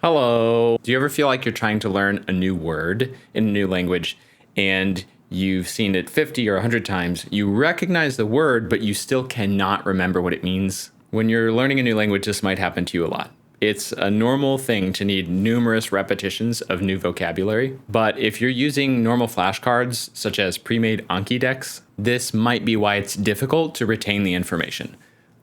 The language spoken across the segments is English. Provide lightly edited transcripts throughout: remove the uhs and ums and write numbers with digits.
Hello. Do you ever feel like you're trying to learn a new word in a new language and you've seen it 50 or 100 times? You recognize the word, but you still cannot remember what it means? When you're learning a new language, this might happen to you a lot. It's a normal thing to need numerous repetitions of new vocabulary, but if you're using normal flashcards, such as pre-made Anki decks, this might be why it's difficult to retain the information.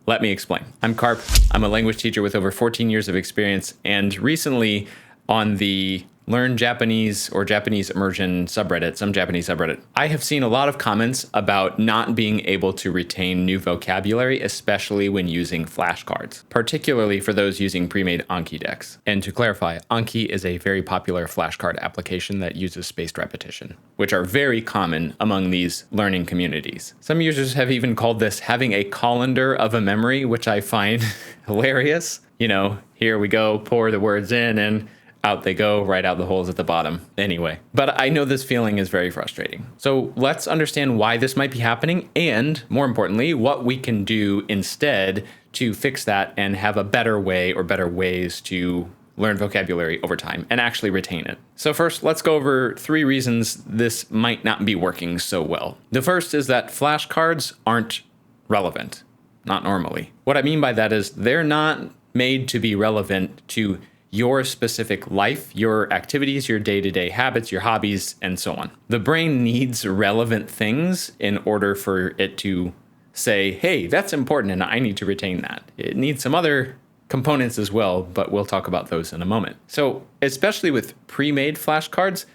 Let me explain. I'm Carp. I'm a language teacher with over 14 years of experience, and recently on the Learn Japanese or Japanese Immersion subreddit, some Japanese subreddit, I have seen a lot of comments about not being able to retain new vocabulary, especially when using flashcards, particularly for those using pre-made Anki decks. And to clarify, Anki is a very popular flashcard application that uses spaced repetition, which are very common among these learning communities. Some users have even called this having a colander of a memory, which I find hilarious. You know, here we go, pour the words in and out they go, right out the holes at the bottom. Anyway, but I know this feeling is very frustrating. So let's understand why this might be happening and, more importantly, what we can do instead to fix that and have a better way or better ways to learn vocabulary over time and actually retain it. So first, let's go over 3 reasons this might not be working so well. The first is that flashcards aren't relevant, not normally. What I mean by that is they're not made to be relevant to your specific life, your activities, your day-to-day habits, your hobbies, and so on. The brain needs relevant things in order for it to say, hey, that's important and I need to retain that. It needs some other components as well, but we'll talk about those in a moment. So especially with pre-made flashcards,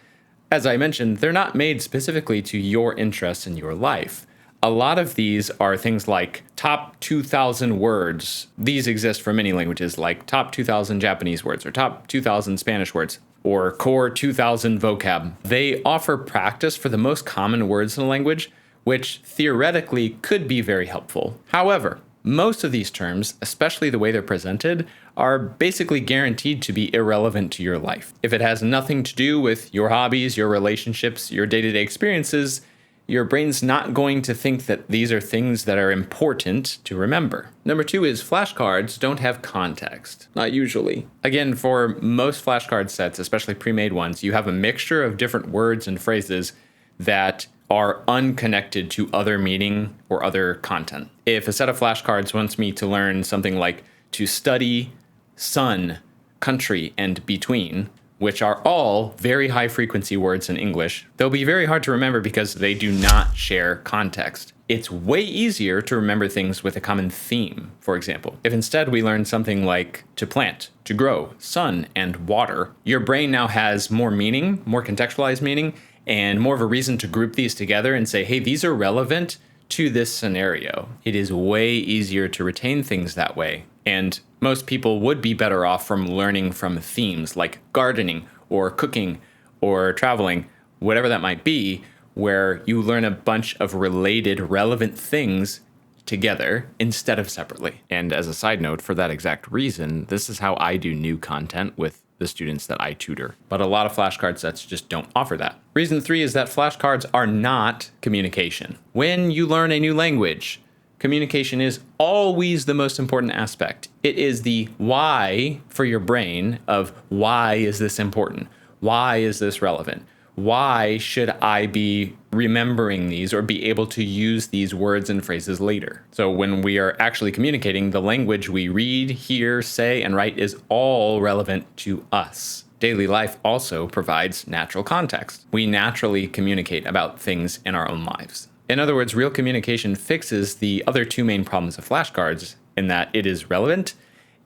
as I mentioned, they're not made specifically to your interests in your life. A lot of these are things like top 2,000 words. These exist for many languages, like top 2,000 Japanese words or top 2,000 Spanish words or core 2,000 vocab. They offer practice for the most common words in a language, which theoretically could be very helpful. However, most of these terms, especially the way they're presented, are basically guaranteed to be irrelevant to your life. If it has nothing to do with your hobbies, your relationships, your day-to-day experiences, your brain's not going to think that these are things that are important to remember. Number 2 is flashcards don't have context. Not usually. Again, for most flashcard sets, especially pre-made ones, you have a mixture of different words and phrases that are unconnected to other meaning or other content. If a set of flashcards wants me to learn something like to study, sun, country, and between, which are all very high frequency words in English, they'll be very hard to remember because they do not share context. It's way easier to remember things with a common theme, for example. If instead we learn something like to plant, to grow, sun, and water, your brain now has more meaning, more contextualized meaning, and more of a reason to group these together and say, hey, these are relevant to this scenario. It is way easier to retain things that way. And most people would be better off from learning from themes like gardening or cooking or traveling, whatever that might be, where you learn a bunch of related, relevant things together instead of separately. And as a side note, for that exact reason, this is how I do new content with the students that I tutor. But a lot of flashcard sets just don't offer that. Reason 3 is that flashcards are not communication. When you learn a new language, communication is always the most important aspect. It is the why for your brain of why is this important? Why is this relevant? Why should I be remembering these or be able to use these words and phrases later? So when we are actually communicating, the language we read, hear, say, and write is all relevant to us. Daily life also provides natural context. We naturally communicate about things in our own lives. In other words, real communication fixes the other 2 main problems of flashcards in that it is relevant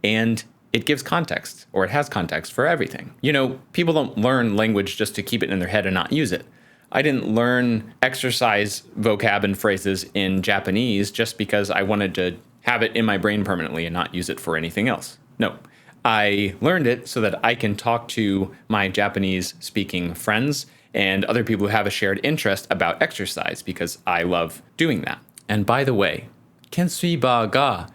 and it gives context, or it has context for everything. You know, people don't learn language just to keep it in their head and not use it. I didn't learn exercise vocab and phrases in Japanese just because I wanted to have it in my brain permanently and not use it for anything else. No, I learned it so that I can talk to my Japanese speaking friends and other people who have a shared interest about exercise because I love doing that. And by the way, Kensuiba ga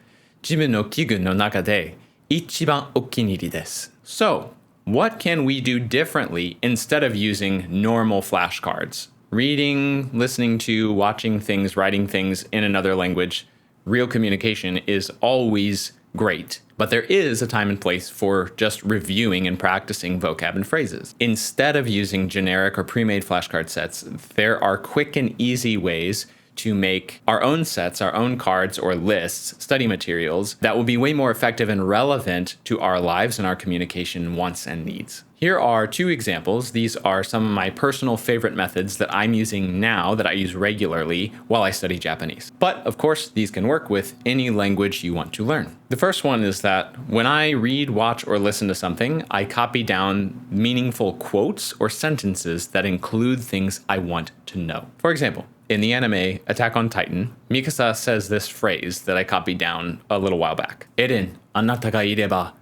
jibun no kigun no naka de ichiban okiniri desu. So, what can we do differently instead of using normal flashcards? Reading, listening to, watching things, writing things in another language, real communication is always great. But there is a time and place for just reviewing and practicing vocab and phrases. Instead of using generic or pre-made flashcard sets, there are quick and easy ways to make our own sets, our own cards or lists, study materials that will be way more effective and relevant to our lives and our communication wants and needs. Here are 2 examples. These are some of my personal favorite methods that I'm using now that I use regularly while I study Japanese. But of course, these can work with any language you want to learn. The first one is that when I read, watch, or listen to something, I copy down meaningful quotes or sentences that include things I want to know. For example, in the anime Attack on Titan, Mikasa says this phrase that I copied down a little while back. Eren, anata ga ireba,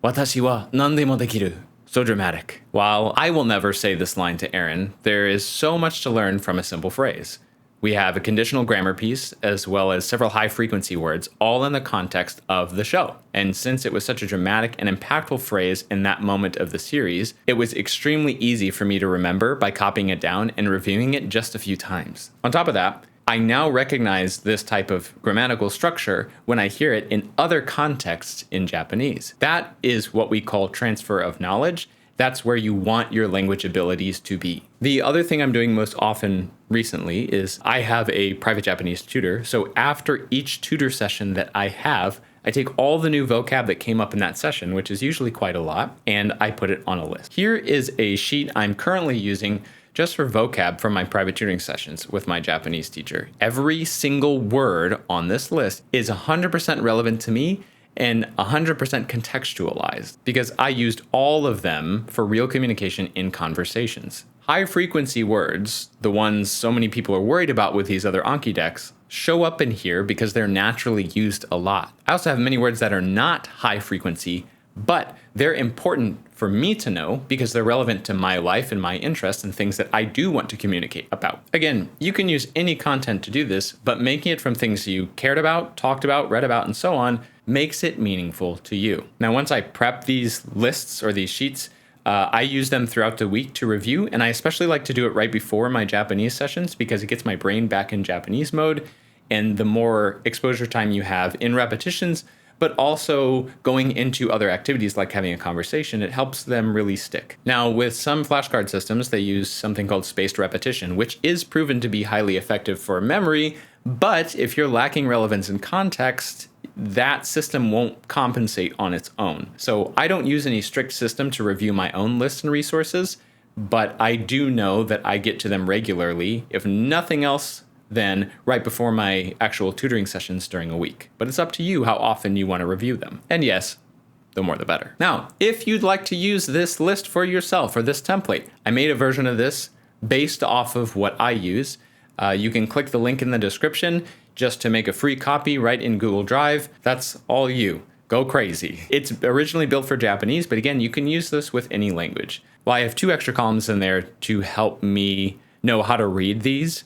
watashi wa nandemo dekiru. So dramatic. While I will never say this line to Eren, there is so much to learn from a simple phrase. We have a conditional grammar piece, as well as several high-frequency words, all in the context of the show. And since it was such a dramatic and impactful phrase in that moment of the series, it was extremely easy for me to remember by copying it down and reviewing it just a few times. On top of that, I now recognize this type of grammatical structure when I hear it in other contexts in Japanese. That is what we call transfer of knowledge. That's where you want your language abilities to be. The other thing I'm doing most often recently is I have a private Japanese tutor. So after each tutor session that I have, I take all the new vocab that came up in that session, which is usually quite a lot, and I put it on a list. Here is a sheet I'm currently using just for vocab from my private tutoring sessions with my Japanese teacher. Every single word on this list is 100% relevant to me and 100% contextualized because I used all of them for real communication in conversations. High frequency words, the ones so many people are worried about with these other Anki decks, show up in here because they're naturally used a lot. I also have many words that are not high frequency, but they're important for me to know because they're relevant to my life and my interests and things that I do want to communicate about. Again, you can use any content to do this, but making it from things you cared about, talked about, read about, and so on makes it meaningful to you. Now, once I prep these lists or these sheets, I use them throughout the week to review, and I especially like to do it right before my Japanese sessions because it gets my brain back in Japanese mode, and the more exposure time you have in repetitions, but also going into other activities like having a conversation, it helps them really stick. Now, with some flashcard systems, they use something called spaced repetition, which is proven to be highly effective for memory, but if you're lacking relevance and context, that system won't compensate on its own. So I don't use any strict system to review my own lists and resources, but I do know that I get to them regularly, if nothing else, then right before my actual tutoring sessions during a week. But it's up to you how often you want to review them. And yes, the more the better. Now, if you'd like to use this list for yourself or this template, I made a version of this based off of what I use. You can click the link in the description just to make a free copy right in Google Drive. That's all you. Go crazy. It's originally built for Japanese, but again, you can use this with any language. Well, I have 2 extra columns in there to help me know how to read these.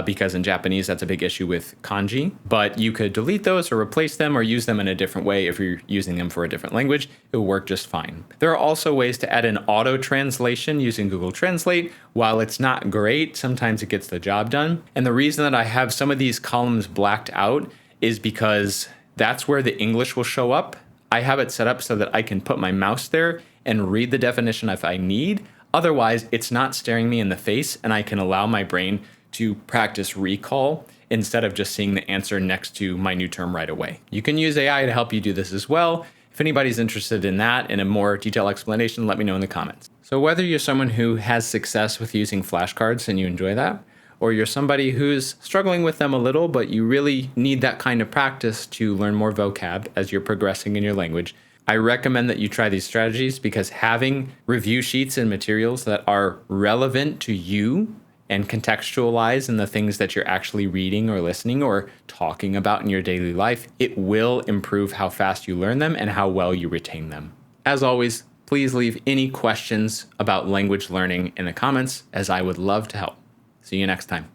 Because in Japanese, that's a big issue with kanji. But you could delete those or replace them or use them in a different way if you're using them for a different language. It will work just fine. There are also ways to add an auto translation using Google Translate. While it's not great, sometimes it gets the job done. And the reason that I have some of these columns blacked out is because that's where the English will show up. I have it set up so that I can put my mouse there and read the definition if I need. Otherwise, it's not staring me in the face and I can allow my brain to practice recall instead of just seeing the answer next to my new term right away. You can use AI to help you do this as well. If anybody's interested in that and a more detailed explanation, let me know in the comments. So whether you're someone who has success with using flashcards and you enjoy that, or you're somebody who's struggling with them a little, but you really need that kind of practice to learn more vocab as you're progressing in your language, I recommend that you try these strategies because having review sheets and materials that are relevant to you and contextualize in the things that you're actually reading or listening or talking about in your daily life, it will improve how fast you learn them and how well you retain them. As always, please leave any questions about language learning in the comments, as I would love to help. See you next time.